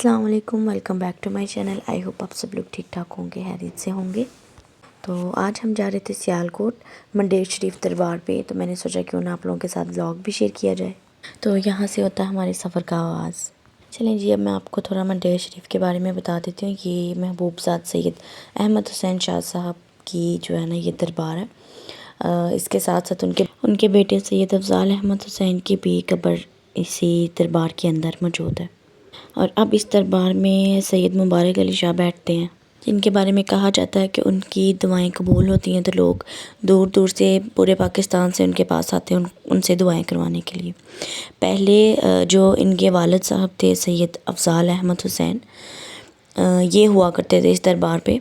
अस्सलाम वालेकुम, welcome back to my channel. I hope आप सब लोग ठीक ठाक होंगे, हैरियत से होंगे। तो आज हम जा रहे थे सियालकोट मंडेर शरीफ दरबार पे। तो मैंने सोचा क्यों ना आप लोगों के साथ व्लॉग भी शेयर किया जाए। तो यहाँ से होता है हमारे सफ़र का आगाज़। चलें जी, अब मैं आपको थोड़ा मंडेर शरीफ के बारे में बता देती हूँ। ये महबूबजाद सैयद अहमद हुसैन शाह साहब की जो है ना ये दरबार है। इसके साथ साथ उनके बेटे सैयद अफज़ाल अहमद हुसैन की भी कब्र इसी दरबार के अंदर मौजूद है। और अब इस दरबार में सैयद मुबारक अली शाह बैठते हैं, जिनके बारे में कहा जाता है कि उनकी दुआएं कबूल होती हैं। तो लोग दूर दूर से पूरे पाकिस्तान से उनके पास आते हैं उनसे दुआएं करवाने के लिए। पहले जो इनके वालिद साहब थे सैयद अफज़ाल अहमद हुसैन, ये हुआ करते थे इस दरबार पे।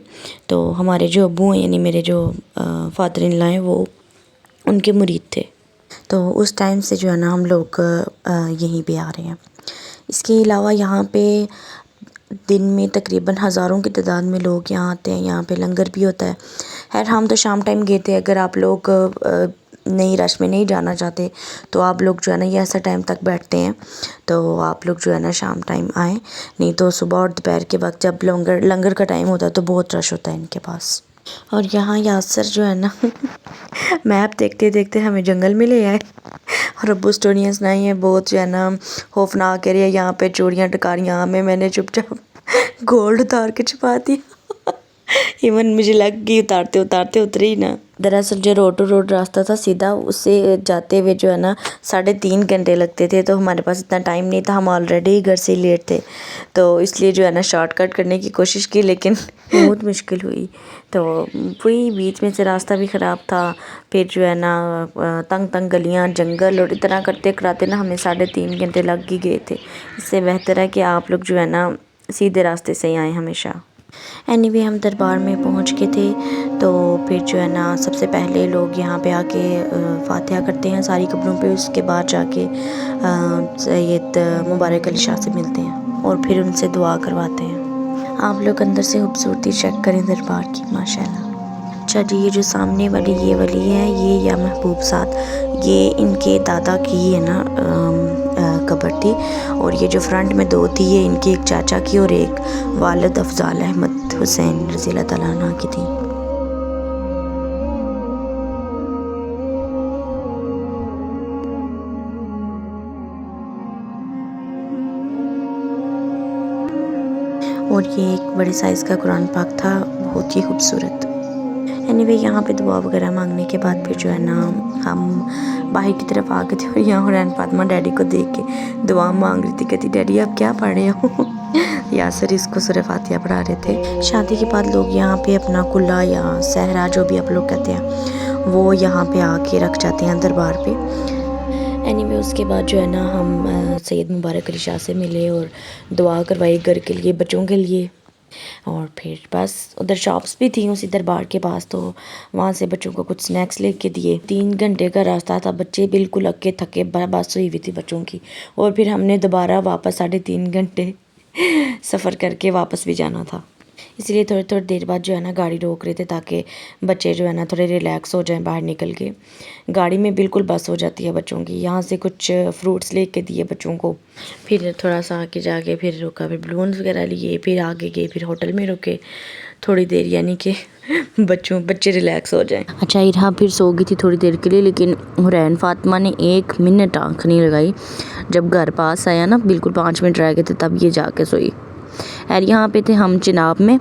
तो हमारे जो अब्बू हैं यानी मेरे जो फादर इन लॉ हैं वो उनके मुरीद थे। तो उस टाइम से जो है ना हम लोग यहीं पे आ रहे हैं। इसके अलावा यहाँ पे दिन में तकरीबन हज़ारों की तादाद में लोग यहाँ आते हैं। यहाँ पे लंगर भी होता है। खैर हम तो शाम टाइम गए थे। अगर आप लोग नई रश में नहीं जाना चाहते तो आप लोग जो है ना ये ऐसा टाइम तक बैठते हैं, तो आप लोग जो है ना शाम टाइम आएँ। नहीं तो सुबह और दोपहर के वक्त जब लंगर का टाइम होता है तो बहुत रश होता है इनके पास। और यहाँ यासर जो है ना मैप देखते देखते हमें जंगल में ले आए और अब्बू स्टोरियाँ सुनाई हैं बहुत जो है ना खौफनाक एरिया। यहाँ पे चोरियाँ टकारियाँ हमें, मैंने चुपचाप गोल्ड उतार के छुपा दिया। इवन मुझे लग गई उतारते उतारते उतरी ही ना। दरअसल जो रोड टू रोड रास्ता था सीधा, उससे जाते हुए जो है ना 3.5 घंटे लगते थे। तो हमारे पास इतना टाइम नहीं था, हम ऑलरेडी घर से लेट थे। तो इसलिए जो है ना शॉर्टकट करने की कोशिश की, लेकिन बहुत मुश्किल हुई। तो वही बीच में से रास्ता भी ख़राब था। फिर जो है ना तंग तंग गलियाँ, जंगल, और इतना करते कराते ना हमें 3.5 घंटे लग ही गए थे। इससे बेहतर है कि आप लोग जो है ना सीधे रास्ते से ही आएँ हमेशा। एनीवे हम दरबार में पहुंच के थे। तो फिर जो है ना सबसे पहले लोग यहाँ पे आके फातिहा करते हैं सारी कब्रों पे। उसके बाद जाके सैयद मुबारक अली शाह से मिलते हैं और फिर उनसे दुआ करवाते हैं। आप लोग अंदर से खूबसूरती चेक करें दरबार की, माशाल्लाह। अच्छा जी, ये जो सामने वाली ये वाली है, ये या महबूबजाद, ये इनके दादा की है ना कब्र थी। और ये जो फ्रंट में 2 थी, ये इनके एक चाचा की और एक वालिद अफज़ाल अहमद हुसैन रज़ी अल्लाह तआला अन्हु की थी। और ये एक बड़े साइज़ का कुरान पाक था, बहुत ही खूबसूरत। एनीवे यहाँ पे दुआ वगैरह मांगने के बाद फिर जो है ना हम बाहर की तरफ आ गए थे। और यहाँ हुरैन फातिमा डैडी को देख के दुआ मांग रही थी, कहती डैडी आप क्या पढ़ रहे हो। यासर इसको सूरह फातिहा पढ़ा रहे थे। शादी के बाद लोग यहाँ पे अपना कुल्ला या सहरा जो भी आप लोग कहते हैं वो यहाँ पे आके रख जाते हैं दरबार पे। एनीवे उसके बाद जो है ना हम सैयद मुबारक अली शाह से मिले और दुआ करवाई घर के लिए, बच्चों के लिए। और फिर बस उधर शॉप्स भी थी उसी दरबार के पास, तो वहाँ से बच्चों को कुछ स्नैक्स लेके दिए। 3 घंटे का रास्ता था, बच्चे बिल्कुल अक्के थके बस हुई हुई थी बच्चों की। और फिर हमने दोबारा वापस 3.5 घंटे सफ़र करके वापस भी जाना था। इसलिए थोड़ी थोड़ी देर बाद जो है ना गाड़ी रोक रहे थे ताकि बच्चे जो है ना थोड़े रिलैक्स हो जाएं बाहर निकल के। गाड़ी में बिल्कुल बस हो जाती है बच्चों की। यहाँ से कुछ फ्रूट्स लेके दिए बच्चों को, फिर थोड़ा सा आगे जाके फिर रुका, फिर बलून्स वगैरह लिए, फिर आगे गए, फिर होटल में रुके थोड़ी देर, यानी कि बच्चे रिलैक्स हो जाएं। अच्छा इरहा फिर सो गई थी थोड़ी देर के लिए, लेकिन हुरैन फातिमा ने 1 मिनट आँख नहीं लगाई। जब घर पास आया ना बिल्कुल 5 मिनट रह गए थे तब ये जाके सोई। और यहाँ पे थे हम चिनाब में,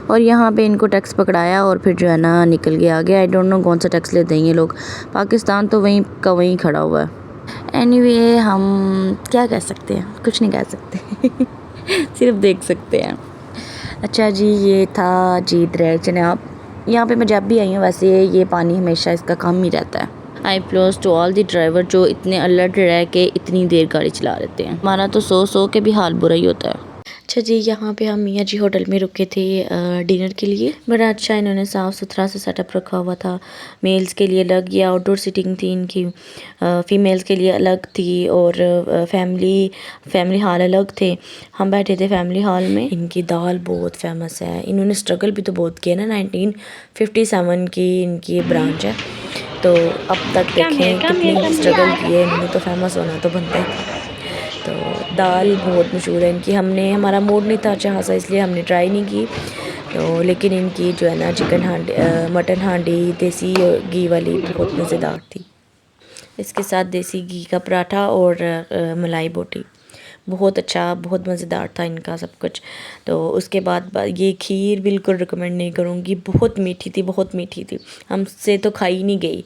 और यहाँ पे इनको टैक्स पकड़ाया और फिर जो है ना निकल के आ गया। आई डोंट नो कौन सा टैक्स लेते हैं ये लोग, पाकिस्तान तो वहीं का वहीं खड़ा हुआ है। एनीवे हम क्या कह सकते हैं, कुछ नहीं कह सकते। सिर्फ देख सकते हैं। अच्छा जी, ये था जी दरिया चिनाब। यहाँ पे मैं जब भी आई हूँ वैसे ये पानी हमेशा इसका कम ही रहता है। I plus to all the driver जो इतने अलर्ट रह के इतनी देर गाड़ी चला लेते हैं। हमारा तो सो के भी हाल बुरा ही होता है। अच्छा जी, यहाँ पे हम मियाँ जी होटल में रुके थे डिनर के लिए। बड़ा अच्छा इन्होंने साफ़ सुथरा से सेटअप रखा हुआ था। मेल्स के लिए अलग, ये आउटडोर सीटिंग थी इनकी, फ़ीमेल्स के लिए अलग थी, और फैमिली हॉल अलग थे। हम बैठे थे फैमिली हॉल में। इनकी दाल बहुत फेमस है। इन्होंने स्ट्रगल भी तो बहुत किया ना, 1957 की इनकी ब्रांच है। तो अब तक देखें कितनी स्ट्रगल की है इन्होंने, तो फेमस होना तो बनता है। तो दाल बहुत मशहूर है इनकी। हमारा मूड नहीं था अच्छा खासा, इसलिए हमने ट्राई नहीं की। तो लेकिन इनकी जो है ना चिकन हांडी, मटन हांडी देसी घी वाली बहुत मज़ेदार थी। इसके साथ देसी घी का पराठा और मलाई बोटी, बहुत अच्छा, बहुत मज़ेदार था इनका सब कुछ। तो उसके बाद ये खीर बिल्कुल रिकमेंड नहीं करूँगी, बहुत मीठी थी, बहुत मीठी थी, हमसे तो खाई नहीं गई।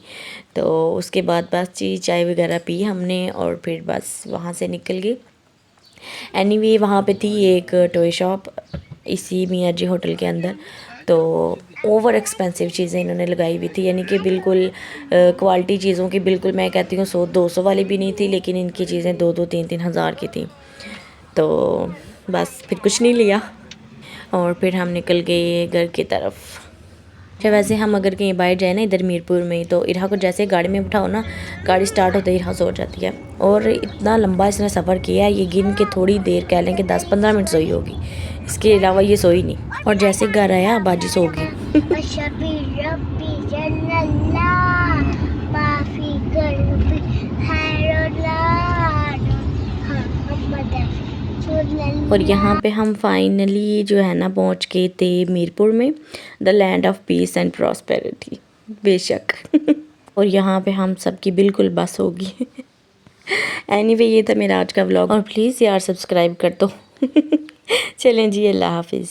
तो उसके बाद बस चाय वगैरह पी हमने और फिर बस वहाँ से निकल गई। एनीवे वहाँ पे थी एक टॉय शॉप इसी मियाँ जी होटल के अंदर। तो ओवर एक्सपेंसिव चीज़ें इन्होंने लगाई हुई थी, यानी कि बिल्कुल क्वालिटी चीज़ों की बिल्कुल, मैं कहती हूँ 100-200 वाली भी नहीं थी, लेकिन इनकी चीज़ें 2-2 3-3 हज़ार की थी। तो बस फिर कुछ नहीं लिया और फिर हम निकल गए घर की तरफ। अच्छा, वैसे हम अगर कहीं बाहर जाए ना इधर मीरपुर में, तो इरहा को जैसे गाड़ी में बिठाओ ना, गाड़ी स्टार्ट होते ही इरहा सो जाती है। और इतना लंबा इसने सफ़र किया है, ये गिन के थोड़ी देर कह लें कि 10-15 मिनट सोई होगी, इसके अलावा ये सोई नहीं। और जैसे घर आया बाजी सो गई। और यहाँ पे हम फाइनली जो है ना पहुँच गए थे मीरपुर में, the land of peace and prosperity, बेशक। और यहाँ पे हम सबकी बिल्कुल बस होगी। एनीवे ये था मेरा आज का व्लॉग, और प्लीज़ यार सब्सक्राइब कर दो। चलें जी, अल्लाह हाफिज़।